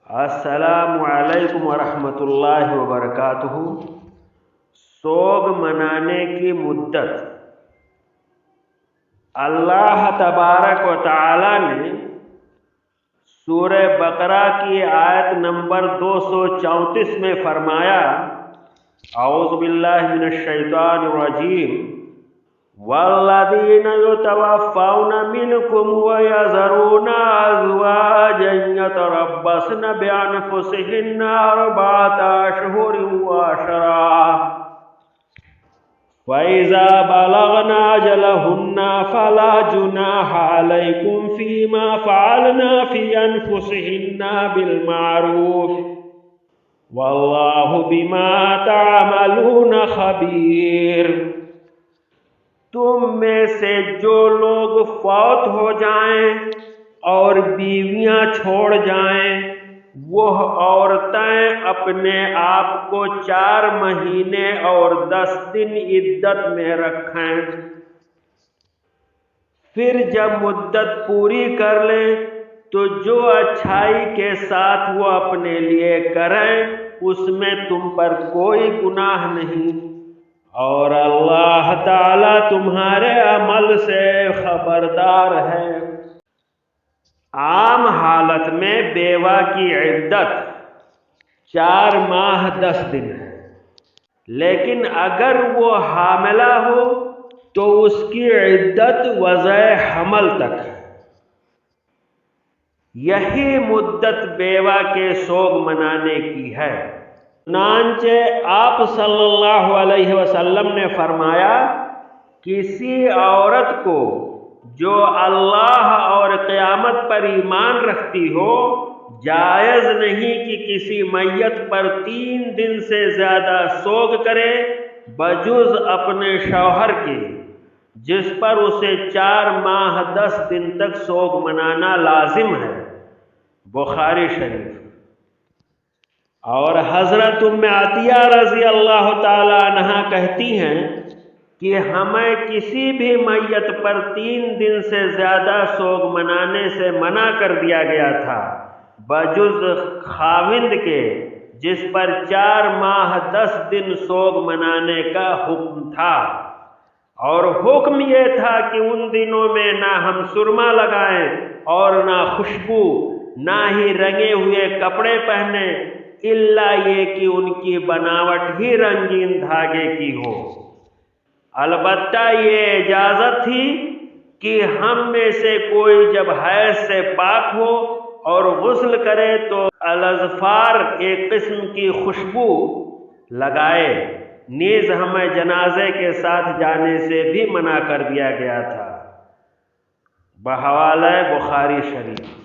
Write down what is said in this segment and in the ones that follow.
السلام علیکم ورحمۃ اللہ وبرکاتہ۔ سوگ منانے کی مدت۔ اللہ تبارک و تعالی نے سورہ بقرہ کی آیت نمبر 234 میں فرمایا، اعوذ باللہ من الشیطان الرجیم، والذین یتوفون منکم ویذرون ازواجا یتربصن بانفسہن اربعۃ اشہر وعشرا فَإِذَا بَلَغْنَ أَجَلَهُنَّ فَلَا جُنَاحَ عَلَيْكُمْ فِيمَا فَعَلْنَا فِي أَنفُسِهِنَّ بِالْمَعْرُوفِ وَاللَّهُ بِمَا تَعْمَلُونَ خَبِيرٌ۔ تم میں سے جو لوگ فوت ہو جائیں اور بیویاں چھوڑ جائیں، وہ عورتیں اپنے آپ کو 4 مہینے اور 10 دن عدت میں رکھیں، پھر جب مدت پوری کر لیں تو جو اچھائی کے ساتھ وہ اپنے لیے کریں اس میں تم پر کوئی گناہ نہیں، اور اللہ تعالی تمہارے عمل سے خبردار ہے۔ عام حالت میں بیوہ کی عدت 4 ماہ 10 دن ہے، لیکن اگر وہ حاملہ ہو تو اس کی عدت وضع حمل تک ہے۔ یہی مدت بیوہ کے سوگ منانے کی ہے۔ چنانچہ آپ صلی اللہ علیہ وسلم نے فرمایا، کسی عورت کو جو اللہ اور قیامت پر ایمان رکھتی ہو، جائز نہیں کہ کسی میت پر 3 دن سے زیادہ سوگ کرے بجز اپنے شوہر کے، جس پر اسے 4 ماہ 10 دن تک سوگ منانا لازم ہے۔ بخاری شریف۔ اور حضرت ام عطیہ رضی اللہ تعالی عنہا کہتی ہیں کہ ہمیں کسی بھی میت پر 3 دن سے زیادہ سوگ منانے سے منع کر دیا گیا تھا بجز خاوند کے، جس پر 4 ماہ 10 دن سوگ منانے کا حکم تھا، اور حکم یہ تھا کہ ان دنوں میں نہ ہم سرما لگائیں اور نہ خوشبو، نہ ہی رنگے ہوئے کپڑے پہنیں، الا یہ کہ ان کی بناوٹ ہی رنگین دھاگے کی ہو۔ البتہ یہ اجازت تھی کہ ہم میں سے کوئی جب حیض سے پاک ہو اور غسل کرے تو الاظفار ایک قسم کی خوشبو لگائے، نیز ہمیں جنازے کے ساتھ جانے سے بھی منع کر دیا گیا تھا۔ بحوالہ بخاری شریف۔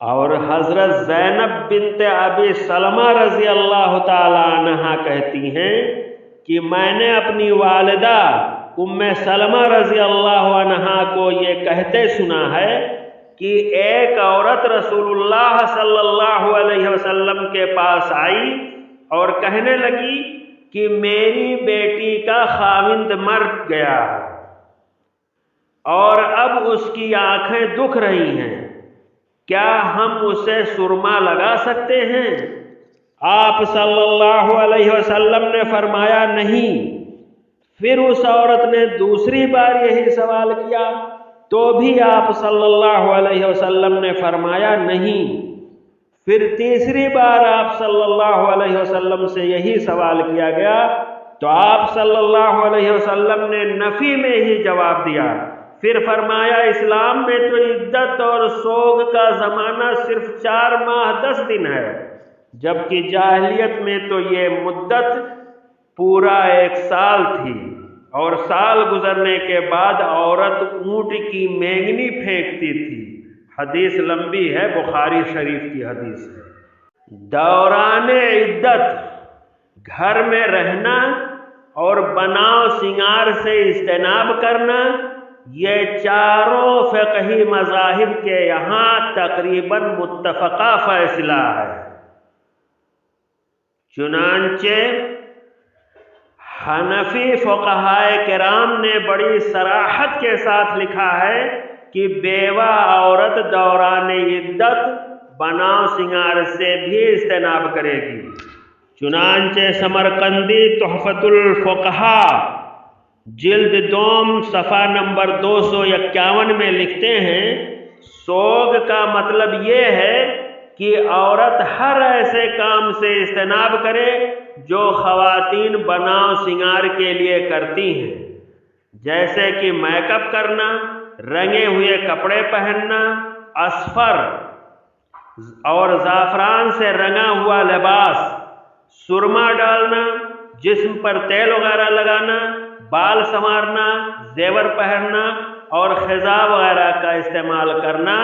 اور حضرت زینب بنت ابی سلمہ رضی اللہ تعالی عنہا کہتی ہیں کہ میں نے اپنی والدہ ام سلمہ رضی اللہ عنہا کو یہ کہتے سنا ہے کہ ایک عورت رسول اللہ صلی اللہ علیہ وسلم کے پاس آئی اور کہنے لگی کہ میری بیٹی کا خاوند مر گیا اور اب اس کی آنکھیں دکھ رہی ہیں، کیا ہم اسے سرما لگا سکتے ہیں؟ آپ صلی اللہ علیہ وسلم نے فرمایا نہیں۔ پھر اس عورت نے دوسری بار یہی سوال کیا تو بھی آپ صلی اللہ علیہ وسلم نے فرمایا نہیں۔ پھر تیسری بار آپ صلی اللہ علیہ وسلم سے یہی سوال کیا گیا تو آپ صلی اللہ علیہ وسلم نے نفی میں ہی جواب دیا۔ پھر فرمایا، اسلام میں تو عدت اور سوگ کا زمانہ صرف 4 ماہ 10 دن ہے، جبکہ جاہلیت میں تو یہ مدت پورا 1 سال تھی، اور سال گزرنے کے بعد عورت اونٹ کی مینگنی پھینکتی تھی۔ حدیث لمبی ہے، بخاری شریف کی حدیث ہے۔ دوران عدت گھر میں رہنا اور بناؤ سنگار سے اجتناب کرنا، یہ چاروں فقہی مذاہب کے یہاں تقریباً متفقہ فیصلہ ہے۔ چنانچہ حنفی فقہائے کرام نے بڑی صراحت کے ساتھ لکھا ہے کہ بیوہ عورت دوران عدت بناؤ سنگار سے بھی اجتناب کرے گی۔ چنانچہ سمرقندی تحفۃ الفقہا جلد دوم صفحہ نمبر 251 میں لکھتے ہیں، سوگ کا مطلب یہ ہے کہ عورت ہر ایسے کام سے اجتناب کرے جو خواتین بناؤ سنگار کے لیے کرتی ہیں، جیسے کہ میک اپ کرنا، رنگے ہوئے کپڑے پہننا، اصفر اور زعفران سے رنگا ہوا لباس، سرما ڈالنا، جسم پر تیل وغیرہ لگانا، بال سنوارنا، زیور پہننا اور خزاں وغیرہ کا استعمال کرنا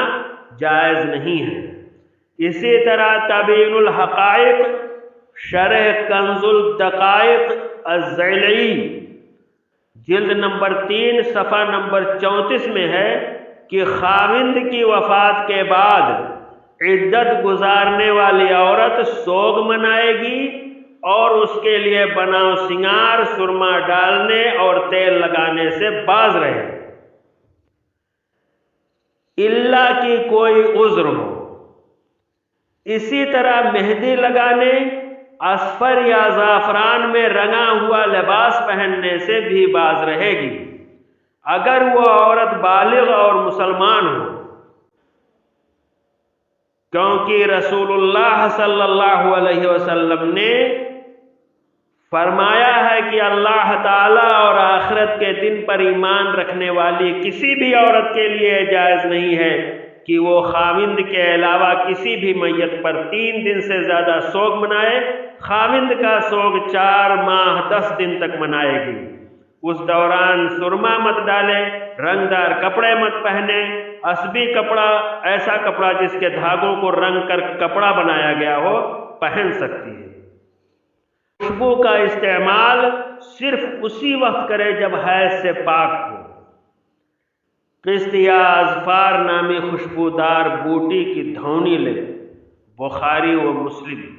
جائز نہیں ہے۔ اسی طرح تبیین الحقائق شرح کنز الدقائق الضلعی جلد نمبر 3 صفحہ نمبر 34 میں ہے کہ خاوند کی وفات کے بعد عدت گزارنے والی عورت سوگ منائے گی اور اس کے لیے بناؤ سنگار، سرما ڈالنے اور تیل لگانے سے باز رہے، الا کہ کوئی عذر ہو۔ اسی طرح مہندی لگانے، اصفر یا زعفران میں رنگا ہوا لباس پہننے سے بھی باز رہے گی اگر وہ عورت بالغ اور مسلمان ہو، کیونکہ رسول اللہ صلی اللہ علیہ وسلم نے فرمایا ہے کہ اللہ تعالیٰ اور آخرت کے دن پر ایمان رکھنے والی کسی بھی عورت کے لیے جائز نہیں ہے کہ وہ خاوند کے علاوہ کسی بھی میت پر 3 دن سے زیادہ سوگ منائے۔ خاوند کا سوگ 4 ماہ 10 دن تک منائے گی۔ اس دوران سرما مت ڈالے، رنگدار کپڑے مت پہنے، اسبی کپڑا، ایسا کپڑا جس کے دھاگوں کو رنگ کر کپڑا بنایا گیا ہو، پہن سکتی ہے۔ خوشبو کا استعمال صرف اسی وقت کرے جب حیض سے پاک ہو۔ قسط یا اظفار نامی خوشبودار بوٹی کی دھونی لے، بخاری و مسلم۔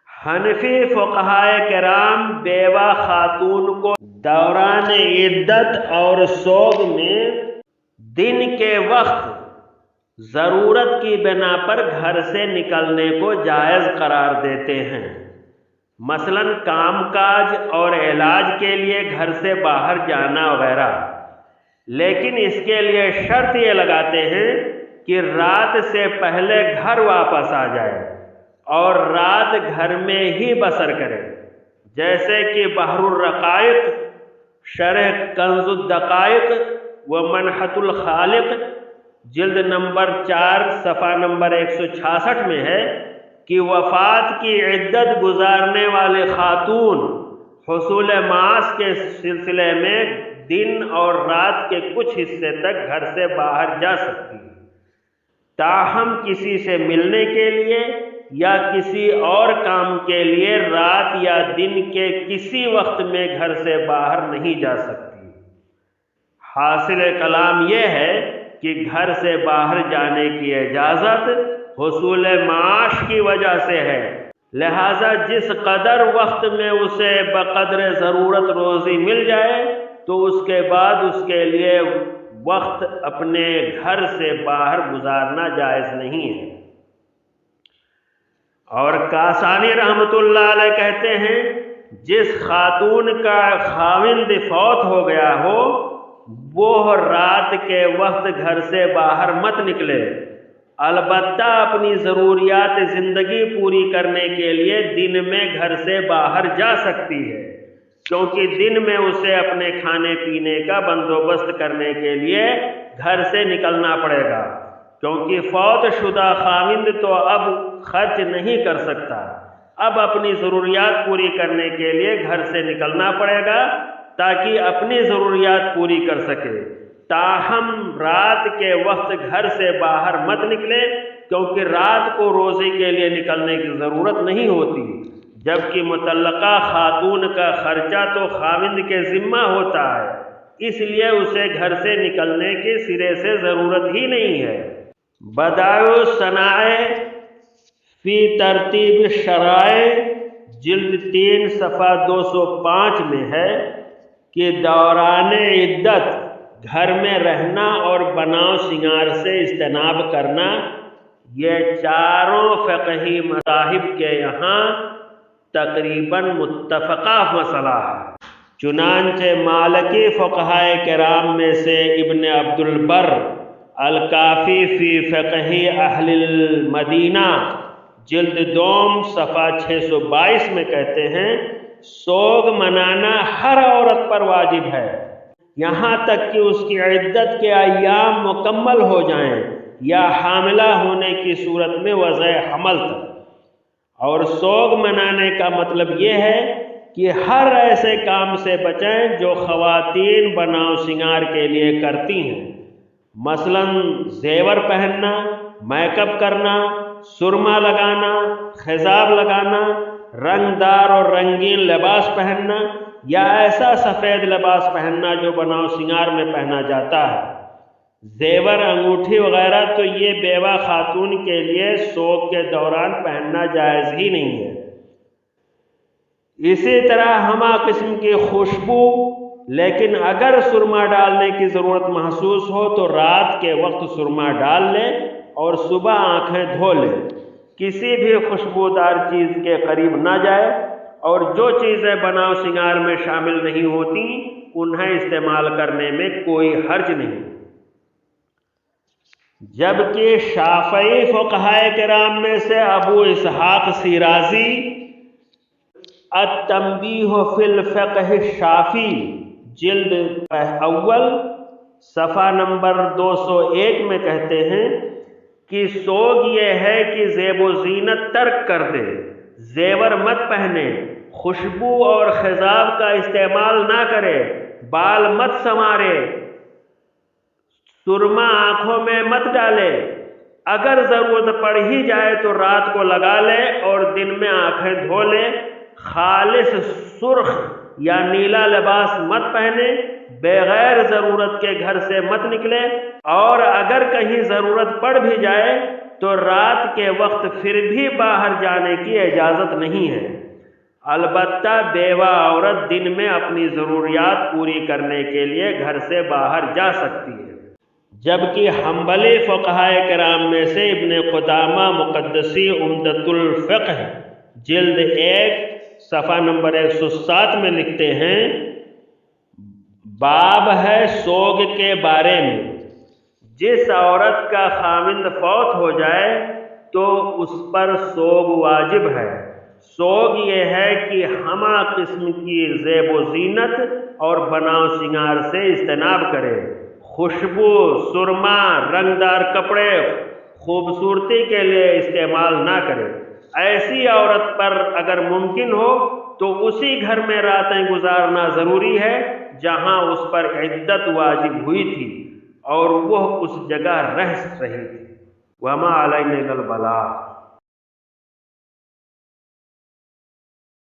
حنفی فقہائے کرام بیوہ خاتون کو دوران عدت اور سوگ میں دن کے وقت ضرورت کی بنا پر گھر سے نکلنے کو جائز قرار دیتے ہیں، مثلاً کام کاج اور علاج کے لیے گھر سے باہر جانا وغیرہ، لیکن اس کے لیے شرط یہ لگاتے ہیں کہ رات سے پہلے گھر واپس آ جائے اور رات گھر میں ہی بسر کرے، جیسے کہ بحر الرقائق شرح کنز الدقائق و منحت الخالق جلد نمبر 4 صفحہ نمبر 166 میں ہے کہ وفات کی عدت گزارنے والی خاتون حصول معاش کے سلسلے میں دن اور رات کے کچھ حصے تک گھر سے باہر جا سکتی ہے، تاہم کسی سے ملنے کے لیے یا کسی اور کام کے لیے رات یا دن کے کسی وقت میں گھر سے باہر نہیں جا سکتی۔ حاصل کلام یہ ہے کہ گھر سے باہر جانے کی اجازت حصول معاش کی وجہ سے ہے، لہذا جس قدر وقت میں اسے بقدر ضرورت روزی مل جائے تو اس کے بعد اس کے لیے وقت اپنے گھر سے باہر گزارنا جائز نہیں ہے۔ اور کاسانی رحمت اللہ علیہ کہتے ہیں، جس خاتون کا خاوند فوت ہو گیا ہو وہ رات کے وقت گھر سے باہر مت نکلے، البتہ اپنی ضروریات زندگی پوری کرنے کے لیے دن میں گھر سے باہر جا سکتی ہے، کیونکہ دن میں اسے اپنے کھانے پینے کا بندوبست کرنے کے لیے گھر سے نکلنا پڑے گا، کیونکہ فوت شدہ خاوند تو اب خرچ نہیں کر سکتا، اب اپنی ضروریات پوری کرنے کے لیے گھر سے نکلنا پڑے گا تاکہ اپنی ضروریات پوری کر سکے۔ تاہم رات کے وقت گھر سے باہر مت نکلے، کیونکہ رات کو روزی کے لیے نکلنے کی ضرورت نہیں ہوتی، جبکہ متعلقہ خاتون کا خرچہ تو خاوند کے ذمہ ہوتا ہے، اس لیے اسے گھر سے نکلنے کے سرے سے ضرورت ہی نہیں ہے۔ بدائع الصنائع فی ترتیب الشرائع جلد 3 صفحہ 205 میں ہے کہ دوران عدت گھر میں رہنا اور بناؤ سنگار سے اجتناب کرنا یہ چاروں فقہی مذاہب کے یہاں تقریباً متفقہ مسئلہ ہے۔ چنانچہ مالکی فقہائے کرام میں سے ابن عبد البر الکافی فی فقہ اہل المدینہ جلد دوم صفحہ 622 میں کہتے ہیں سوگ منانا ہر عورت پر واجب ہے، یہاں تک کہ اس کی عدت کے ایام مکمل ہو جائیں یا حاملہ ہونے کی صورت میں وضع حمل تک۔ اور سوگ منانے کا مطلب یہ ہے کہ ہر ایسے کام سے بچیں جو خواتین بناؤ سنگار کے لیے کرتی ہیں، مثلا زیور پہننا، میک اپ کرنا، سرما لگانا، خضاب لگانا، رنگ دار اور رنگین لباس پہننا یا ایسا سفید لباس پہننا جو بناؤ سنگار میں پہنا جاتا ہے۔ زیور، انگوٹھی وغیرہ تو یہ بیوہ خاتون کے لیے سوگ کے دوران پہننا جائز ہی نہیں ہے۔ اسی طرح ہمہ قسم کی خوشبو، لیکن اگر سرما ڈالنے کی ضرورت محسوس ہو تو رات کے وقت سرما ڈال لے اور صبح آنکھیں دھو لے، کسی بھی خوشبودار چیز کے قریب نہ جائے، اور جو چیزیں بناؤ سنگار میں شامل نہیں ہوتی انہیں استعمال کرنے میں کوئی حرج نہیں۔ جبکہ شافعی فقہائے کرام میں سے ابو اسحاق شیرازی التنبیہ فی الفقہ الشافعی جلد اول صفحہ نمبر 201 میں کہتے ہیں کہ سوگ یہ ہے کہ زیب و زینت ترک کر دے، زیور مت پہنے، خوشبو اور خضاب کا استعمال نہ کرے، بال مت سنوارے، سرما آنکھوں میں مت ڈالے، اگر ضرورت پڑ ہی جائے تو رات کو لگا لے اور دن میں آنکھیں دھو لے، خالص سرخ یا نیلا لباس مت پہنے، بغیر ضرورت کے گھر سے مت نکلے، اور اگر کہیں ضرورت پڑ بھی جائے تو رات کے وقت پھر بھی باہر جانے کی اجازت نہیں ہے۔ البتہ بیوہ عورت دن میں اپنی ضروریات پوری کرنے کے لیے گھر سے باہر جا سکتی ہے۔ جبکہ حنبلی فقہائے کرام میں سے ابن قدامہ مقدسی عمدۃ الفقہ جلد 1 صفحہ نمبر 107 میں لکھتے ہیں باب ہے سوگ کے بارے میں، جس عورت کا خاوند فوت ہو جائے تو اس پر سوگ واجب ہے۔ سوگ یہ ہے کہ ہمہ قسم کی زیب و زینت اور بناؤ سنگار سے اجتناب کرے، خوشبو، سرما، رنگدار کپڑے خوبصورتی کے لیے استعمال نہ کرے۔ ایسی عورت پر اگر ممکن ہو تو اسی گھر میں راتیں گزارنا ضروری ہے جہاں اس پر عدت واجب ہوئی تھی اور وہ اس جگہ رہ رہی تھی۔ وما علینا الا البلاغ۔